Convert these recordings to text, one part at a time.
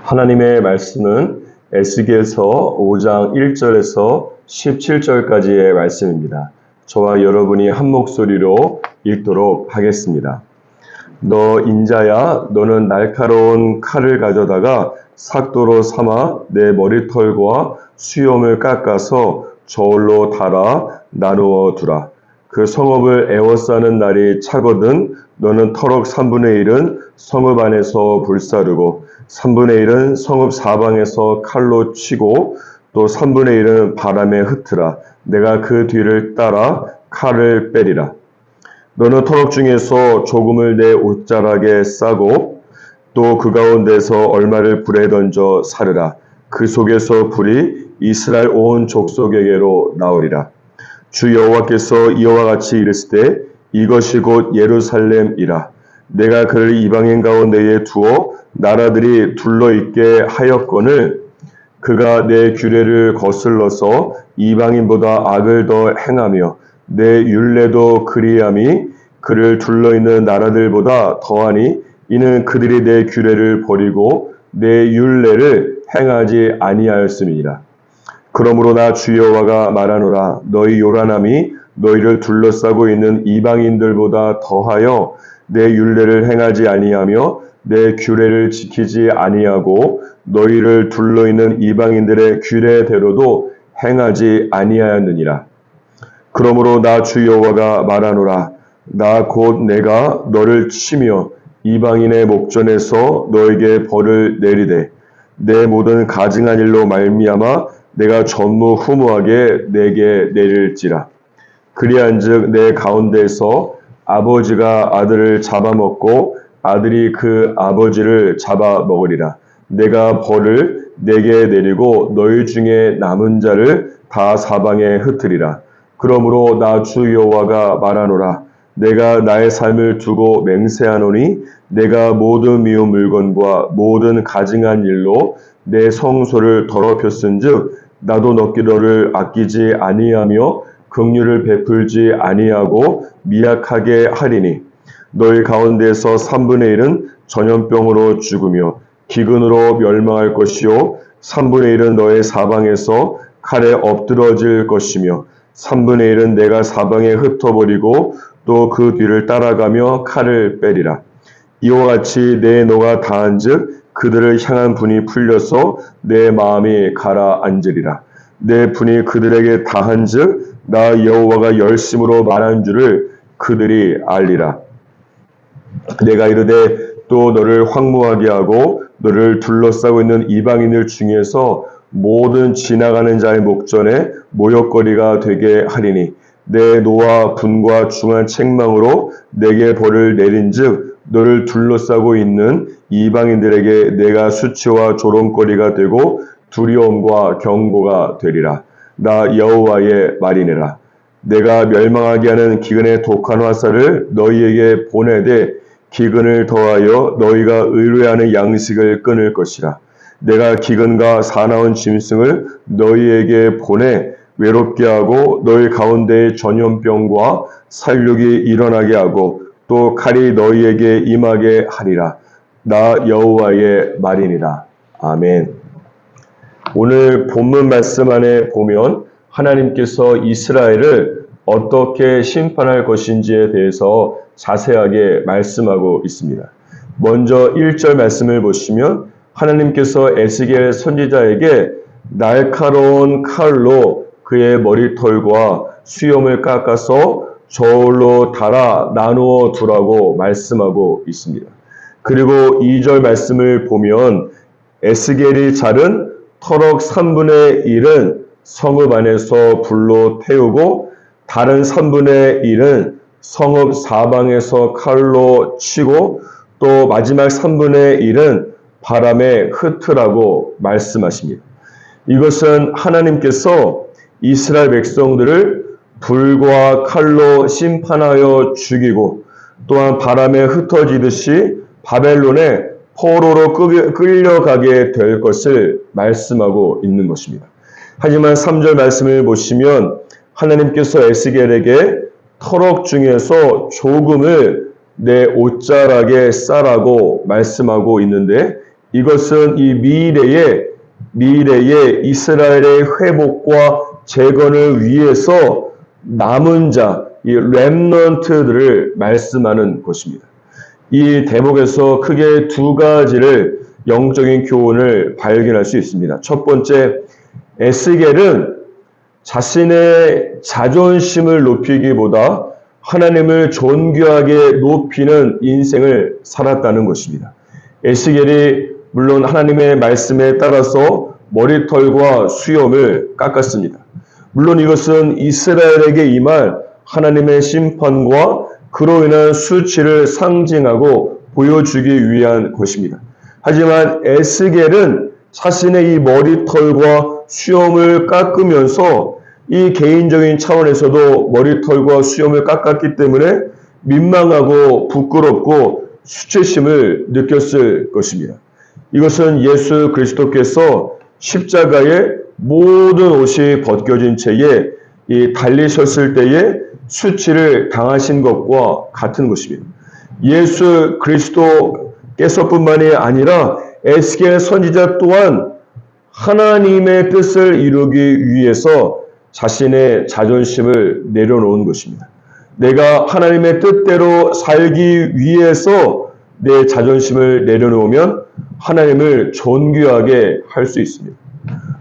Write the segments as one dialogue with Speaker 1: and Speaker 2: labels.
Speaker 1: 하나님의 말씀은 에스겔서 5장 1절에서 17절까지의 말씀입니다. 저와 여러분이 한 목소리로 읽도록 하겠습니다. 너 인자야, 너는 날카로운 칼을 가져다가 삭도로 삼아 내 머리털과 수염을 깎아서 저울로 달아 나누어 두라. 그 성읍을 에워싸는 날이 차거든 너는 터럭 3분의 1은 성읍 안에서 불사르고 3분의 1은 성읍 사방에서 칼로 치고 또 3분의 1은 바람에 흩으라. 내가 그 뒤를 따라 칼을 빼리라. 너는 터럭 중에서 조금을 내 옷자락에 싸고 또 그 가운데서 얼마를 불에 던져 사르라. 그 속에서 불이 이스라엘 온 족속에게로 나오리라. 주 여호와께서 이와 같이 이르시되 이것이 곧 예루살렘이라. 내가 그를 이방인 가운데에 두어 나라들이 둘러있게 하였거늘 그가 내 규례를 거슬러서 이방인보다 악을 더 행하며 내 율례도 그리함이 그를 둘러있는 나라들보다 더하니 이는 그들이 내 규례를 버리고 내 율례를 행하지 아니하였음이니라. 그러므로 나 주 여호와가 말하노라. 너희 요란함이 너희를 둘러싸고 있는 이방인들보다 더하여 내 율례를 행하지 아니하며 내 규례를 지키지 아니하고 너희를 둘러있는 이방인들의 규례대로도 행하지 아니하였느니라. 그러므로 나 주 여호와가 말하노라. 나 곧 내가 너를 치며 이방인의 목전에서 너에게 벌을 내리되 내 모든 가증한 일로 말미암아 내가 전무후무하게 내게 내릴지라. 그리한즉 내 가운데에서 아버지가 아들을 잡아먹고 아들이 그 아버지를 잡아먹으리라. 내가 벌을 내게 내리고 너희 중에 남은 자를 다 사방에 흩으리라. 그러므로 나 주 여호와가 말하노라. 내가 나의 삶을 두고 맹세하노니 내가 모든 미운 물건과 모든 가증한 일로 내 성소를 더럽혔은즉 나도 너를 아끼지 아니하며 긍휼을 베풀지 아니하고 미약하게 하리니 너희 가운데서 3분의 1은 전염병으로 죽으며 기근으로 멸망할 것이요 3분의 1은 너의 사방에서 칼에 엎드러질 것이며 3분의 1은 내가 사방에 흩어버리고 또 그 뒤를 따라가며 칼을 빼리라. 이와 같이 내 노가 다한즉 그들을 향한 분이 풀려서 내 마음이 가라앉으리라. 내 분이 그들에게 다한즉 나 여호와가 열심으로 말한 줄을 그들이 알리라. 내가 이르되 또 너를 황무하게 하고 너를 둘러싸고 있는 이방인들 중에서 모든 지나가는 자의 목전에 모욕거리가 되게 하리니 내 노와 분과 중한 책망으로 내게 벌을 내린즉 너를 둘러싸고 있는 이방인들에게 내가 수치와 조롱거리가 되고 두려움과 경고가 되리라. 나 여호와의 말이니라. 내가 멸망하게 하는 기근의 독한 화살을 너희에게 보내되 기근을 더하여 너희가 의뢰하는 양식을 끊을 것이라. 내가 기근과 사나운 짐승을 너희에게 보내 외롭게 하고 너희 가운데에 전염병과 살육이 일어나게 하고 또 칼이 너희에게 임하게 하리라. 나 여호와의 말이니라. 아멘. 오늘 본문 말씀 안에 보면 하나님께서 이스라엘을 어떻게 심판할 것인지에 대해서 자세하게 말씀하고 있습니다. 먼저 1절 말씀을 보시면 하나님께서 에스겔 선지자에게 날카로운 칼로 그의 머리털과 수염을 깎아서 저울로 달아 나누어 두라고 말씀하고 있습니다. 그리고 2절 말씀을 보면 에스겔이 자른 터럭 3분의 1은 성읍 안에서 불로 태우고 다른 3분의 1은 성읍 사방에서 칼로 치고 또 마지막 3분의 1은 바람에 흩으라고 말씀하십니다. 이것은 하나님께서 이스라엘 백성들을 불과 칼로 심판하여 죽이고 또한 바람에 흩어지듯이 바벨론에 포로로 끌려가게 될 것을 말씀하고 있는 것입니다. 하지만 3절 말씀을 보시면 하나님께서 에스겔에게 터럭 중에서 조금을 내 옷자락에 싸라고 말씀하고 있는데 이것은 이 미래의 이스라엘의 회복과 재건을 위해서 남은 자, 이 렘넌트들을 말씀하는 것입니다. 이 대목에서 크게 두 가지를 영적인 교훈을 발견할 수 있습니다. 첫 번째, 에스겔은 자신의 자존심을 높이기보다 하나님을 존귀하게 높이는 인생을 살았다는 것입니다. 에스겔이 물론 하나님의 말씀에 따라서 머리털과 수염을 깎았습니다. 물론 이것은 이스라엘에게 임할 하나님의 심판과 그로 인한 수치를 상징하고 보여주기 위한 것입니다. 하지만 에스겔은 자신의 이 머리털과 수염을 깎으면서 이 개인적인 차원에서도 머리털과 수염을 깎았기 때문에 민망하고 부끄럽고 수치심을 느꼈을 것입니다. 이것은 예수 그리스도께서 십자가에 모든 옷이 벗겨진 채에 이 달리셨을 때에 수치를 당하신 것과 같은 것입니다. 예수 그리스도께서뿐만이 아니라 에스겔 선지자 또한 하나님의 뜻을 이루기 위해서 자신의 자존심을 내려놓은 것입니다. 내가 하나님의 뜻대로 살기 위해서 내 자존심을 내려놓으면 하나님을 존귀하게 할 수 있습니다.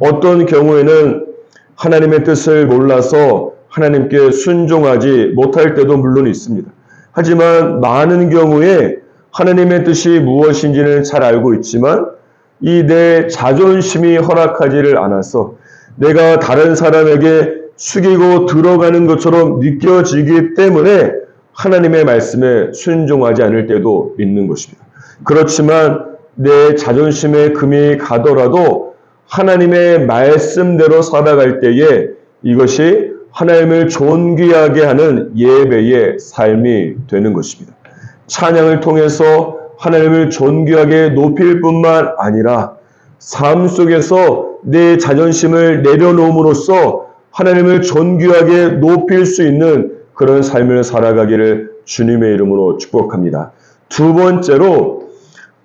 Speaker 1: 어떤 경우에는 하나님의 뜻을 몰라서 하나님께 순종하지 못할 때도 물론 있습니다. 하지만 많은 경우에 하나님의 뜻이 무엇인지는 잘 알고 있지만 이 내 자존심이 허락하지를 않아서 내가 다른 사람에게 숙이고 들어가는 것처럼 느껴지기 때문에 하나님의 말씀에 순종하지 않을 때도 있는 것입니다. 그렇지만 내 자존심에 금이 가더라도 하나님의 말씀대로 살아갈 때에 이것이 하나님을 존귀하게 하는 예배의 삶이 되는 것입니다. 찬양을 통해서 하나님을 존귀하게 높일 뿐만 아니라 삶 속에서 내 자존심을 내려놓음으로써 하나님을 존귀하게 높일 수 있는 그런 삶을 살아가기를 주님의 이름으로 축복합니다. 두 번째로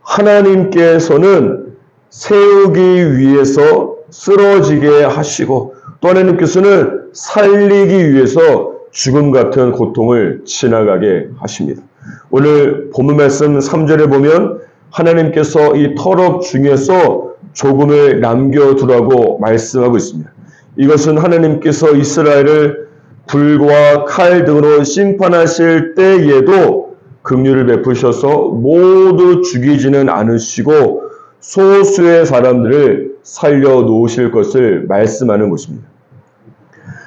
Speaker 1: 하나님께서는 세우기 위해서 쓰러지게 하시고 또 하나님께서는 살리기 위해서 죽음 같은 고통을 지나가게 하십니다. 오늘 본문 말씀 3절에 보면 하나님께서 이 터럭 중에서 조금을 남겨두라고 말씀하고 있습니다. 이것은 하나님께서 이스라엘을 불과 칼 등으로 심판하실 때에도 긍휼을 베푸셔서 모두 죽이지는 않으시고 소수의 사람들을 살려놓으실 것을 말씀하는 것입니다.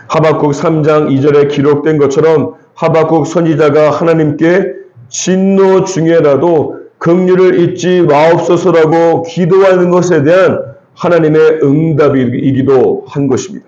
Speaker 1: 하박국 3장 2절에 기록된 것처럼 하박국 선지자가 하나님께 진노 중에라도 긍휼을 잊지 마옵소서라고 기도하는 것에 대한 하나님의 응답이기도 한 것입니다.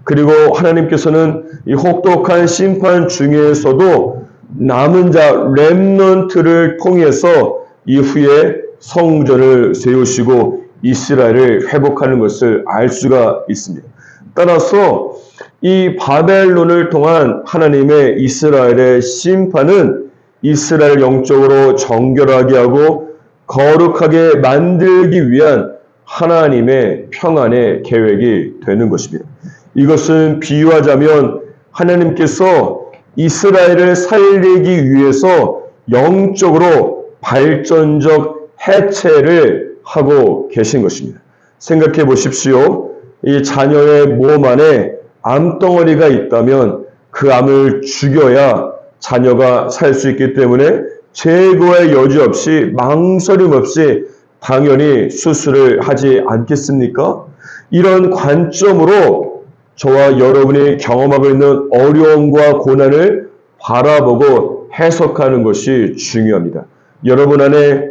Speaker 1: 그리고 하나님께서는 이 혹독한 심판 중에서도 남은 자 렘넌트를 통해서 이후에 성전을 세우시고 이스라엘을 회복하는 것을 알 수가 있습니다. 따라서 이 바벨론을 통한 하나님의 이스라엘의 심판은 이스라엘 영적으로 정결하게 하고 거룩하게 만들기 위한 하나님의 평안의 계획이 되는 것입니다. 이것은 비유하자면 하나님께서 이스라엘을 살리기 위해서 영적으로 발전적 해체를 하고 계신 것입니다. 생각해 보십시오. 이 자녀의 몸 안에 암덩어리가 있다면 그 암을 죽여야 자녀가 살 수 있기 때문에 재고의 여지 없이 망설임 없이 당연히 수술을 하지 않겠습니까? 이런 관점으로 저와 여러분이 경험하고 있는 어려움과 고난을 바라보고 해석하는 것이 중요합니다. 여러분 안에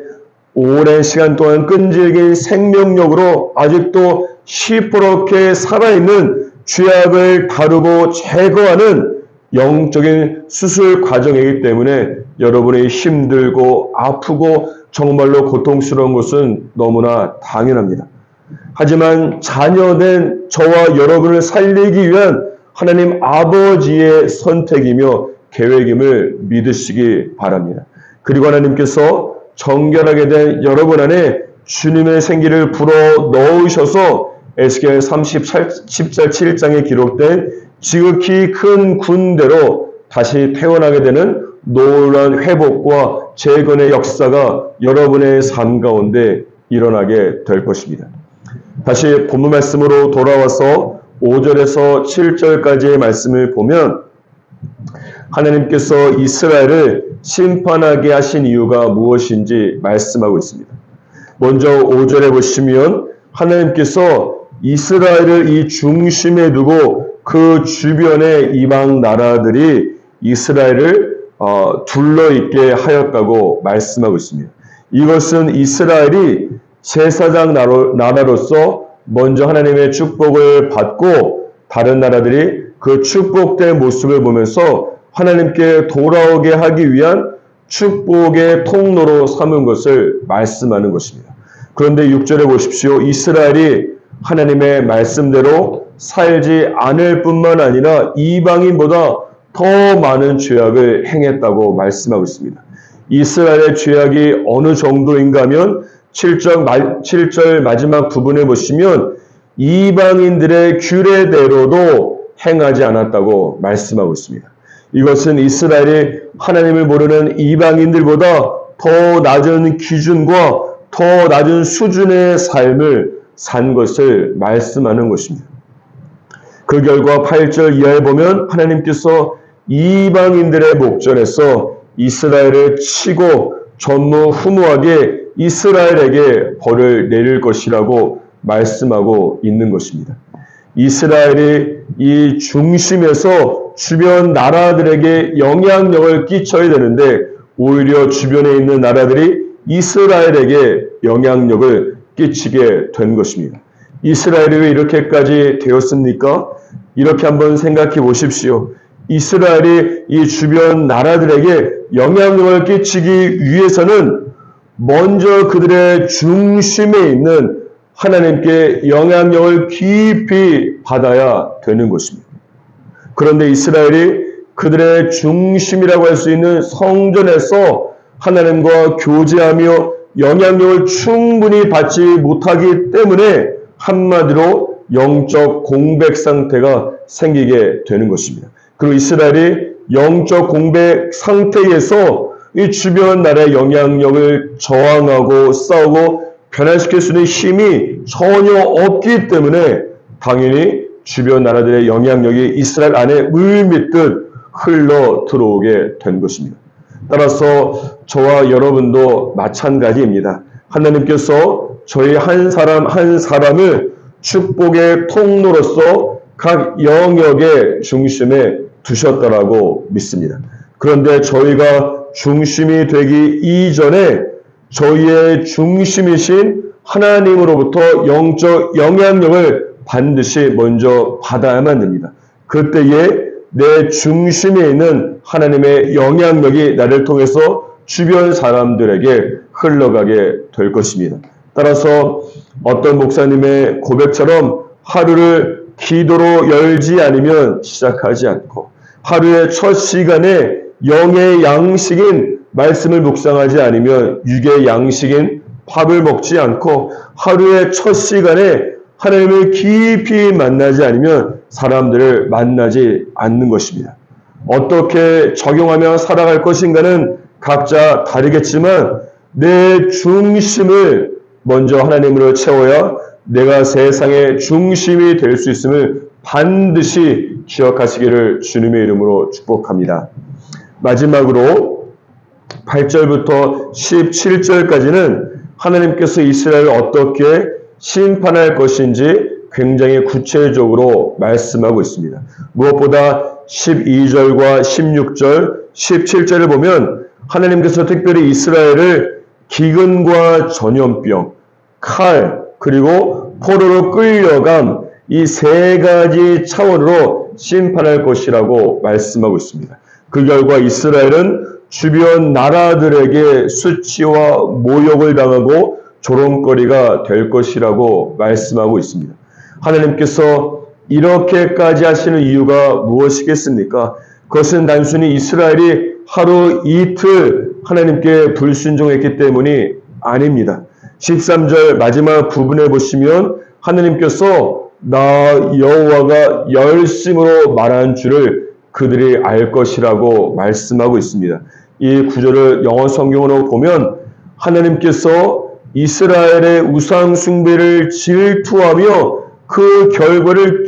Speaker 1: 오랜 시간 동안 끈질긴 생명력으로 아직도 시퍼렇게 살아있는 죄악을 다루고 제거하는 영적인 수술 과정이기 때문에 여러분이 힘들고 아프고 정말로 고통스러운 것은 너무나 당연합니다. 하지만 자녀된 저와 여러분을 살리기 위한 하나님 아버지의 선택이며 계획임을 믿으시기 바랍니다. 그리고 하나님께서 정결하게 된 여러분 안에 주님의 생기를 불어 넣으셔서 에스겔 37장에 기록된 지극히 큰 군대로 다시 태어나게 되는 놀라운 회복과 재건의 역사가 여러분의 삶 가운데 일어나게 될 것입니다. 다시 본문 말씀으로 돌아와서 5절에서 7절까지의 말씀을 보면 하나님께서 이스라엘을 심판하게 하신 이유가 무엇인지 말씀하고 있습니다. 먼저 5절에 보시면 하나님께서 이스라엘을 이 중심에 두고 그 주변의 이방 나라들이 이스라엘을 둘러있게 하였다고 말씀하고 있습니다. 이것은 이스라엘이 제사장 나라로서 먼저 하나님의 축복을 받고 다른 나라들이 그 축복된 모습을 보면서 하나님께 돌아오게 하기 위한 축복의 통로로 삼은 것을 말씀하는 것입니다. 그런데 6절에 보십시오. 이스라엘이 하나님의 말씀대로 살지 않을 뿐만 아니라 이방인보다 더 많은 죄악을 행했다고 말씀하고 있습니다. 이스라엘의 죄악이 어느 정도인가 하면 7절 마지막 부분에 보시면 이방인들의 규례대로도 행하지 않았다고 말씀하고 있습니다. 이것은 이스라엘이 하나님을 모르는 이방인들보다 더 낮은 기준과 더 낮은 수준의 삶을 산 것을 말씀하는 것입니다. 그 결과 8절 이하에 보면 하나님께서 이방인들의 목전에서 이스라엘을 치고 전무후무하게 이스라엘에게 벌을 내릴 것이라고 말씀하고 있는 것입니다. 이스라엘이 이 중심에서 주변 나라들에게 영향력을 끼쳐야 되는데 오히려 주변에 있는 나라들이 이스라엘에게 영향력을 끼치게 된 것입니다. 이스라엘이 왜 이렇게까지 되었습니까? 이렇게 한번 생각해 보십시오. 이스라엘이 이 주변 나라들에게 영향력을 끼치기 위해서는 먼저 그들의 중심에 있는 하나님께 영향력을 깊이 받아야 되는 것입니다. 그런데 이스라엘이 그들의 중심이라고 할 수 있는 성전에서 하나님과 교제하며 영향력을 충분히 받지 못하기 때문에 한마디로 영적 공백 상태가 생기게 되는 것입니다. 그리고 이스라엘이 영적 공백 상태에서 이 주변 나라의 영향력을 저항하고 싸우고 변화시킬 수 있는 힘이 전혀 없기 때문에 당연히 주변 나라들의 영향력이 이스라엘 안에 물밀듯 흘러 들어오게 된 것입니다. 따라서 저와 여러분도 마찬가지입니다. 하나님께서 저희 한 사람 한 사람을 축복의 통로로서 각 영역의 중심에 두셨다라고 믿습니다. 그런데 저희가 중심이 되기 이전에 저희의 중심이신 하나님으로부터 영적 영향력을 반드시 먼저 받아야만 됩니다. 그때에 내 중심에 있는 하나님의 영향력이 나를 통해서 주변 사람들에게 흘러가게 될 것입니다. 따라서 어떤 목사님의 고백처럼 하루를 기도로 열지 않으면 시작하지 않고 하루의 첫 시간에 영의 양식인 말씀을 묵상하지 않으면 육의 양식인 밥을 먹지 않고 하루의 첫 시간에 하나님을 깊이 만나지 않으면 사람들을 만나지 않는 것입니다. 어떻게 적용하며 살아갈 것인가는 각자 다르겠지만 내 중심을 먼저 하나님으로 채워야 내가 세상의 중심이 될 수 있음을 반드시 기억하시기를 주님의 이름으로 축복합니다. 마지막으로 8절부터 17절까지는 하나님께서 이스라엘을 어떻게 심판할 것인지 굉장히 구체적으로 말씀하고 있습니다. 무엇보다 12절과 16절, 17절을 보면 하나님께서 특별히 이스라엘을 기근과 전염병, 칼, 그리고 포로로 끌려감 이 세 가지 차원으로 심판할 것이라고 말씀하고 있습니다. 그 결과 이스라엘은 주변 나라들에게 수치와 모욕을 당하고 조롱거리가 될 것이라고 말씀하고 있습니다. 하나님께서 이렇게까지 하시는 이유가 무엇이겠습니까? 그것은 단순히 이스라엘이 하루 이틀 하나님께 불순종했기 때문이 아닙니다. 13절 마지막 부분에 보시면 하나님께서 나 여호와가 열심으로 말한 줄을 그들이 알 것이라고 말씀하고 있습니다. 이 구절을 영어 성경으로 보면 하나님께서 이스라엘의 우상 숭배를 질투하며 그 결과를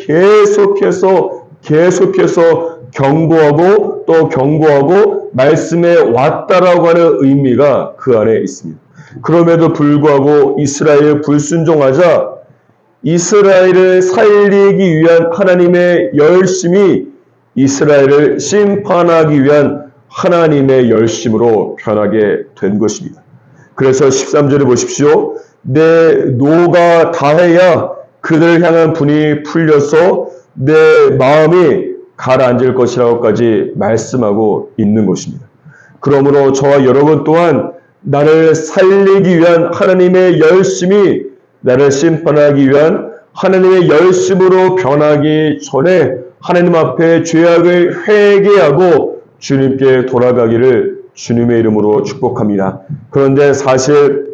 Speaker 1: 계속해서 경고하고 또 경고하고 말씀해 왔다라고 하는 의미가 그 안에 있습니다. 그럼에도 불구하고 이스라엘에 불순종하자 이스라엘을 살리기 위한 하나님의 열심이 이스라엘을 심판하기 위한 하나님의 열심으로 변하게 된 것입니다. 그래서 13절에 보십시오. 내 노가 다해야 그들을 향한 분이 풀려서 내 마음이 가라앉을 것이라고까지 말씀하고 있는 것입니다. 그러므로 저와 여러분 또한 나를 살리기 위한 하나님의 열심이 나를 심판하기 위한 하나님의 열심으로 변하기 전에 하나님 앞에 죄악을 회개하고 주님께 돌아가기를 주님의 이름으로 축복합니다. 그런데 사실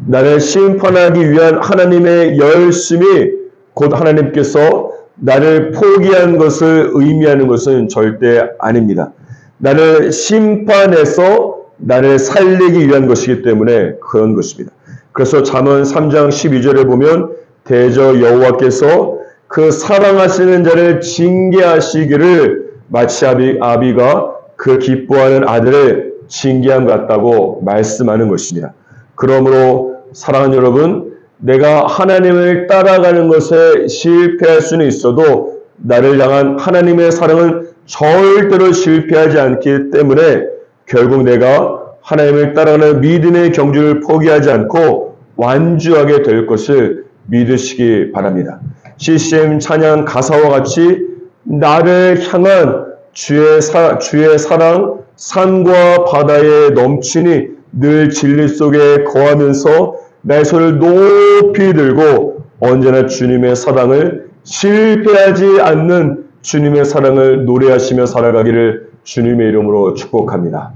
Speaker 1: 나를 심판하기 위한 하나님의 열심이 곧 하나님께서 나를 포기한 것을 의미하는 것은 절대 아닙니다. 나를 심판해서 나를 살리기 위한 것이기 때문에 그런 것입니다. 그래서 잠언 3장 12절에 보면 대저 여호와께서 그 사랑하시는 자를 징계하시기를 마치 아비가 그 기뻐하는 아들을 징계함 같다고 말씀하는 것입니다. 그러므로 사랑하는 여러분, 내가 하나님을 따라가는 것에 실패할 수는 있어도 나를 향한 하나님의 사랑은 절대로 실패하지 않기 때문에 결국 내가 하나님을 따라가는 믿음의 경주를 포기하지 않고 완주하게 될 것을 믿으시기 바랍니다. CCM 찬양 가사와 같이 나를 향한 주의 사랑 산과 바다에 넘치니 늘 진리 속에 거하면서 내 손을 높이 들고 언제나 주님의 사랑을 실패하지 않는 주님의 사랑을 노래하시며 살아가기를 주님의 이름으로 축복합니다.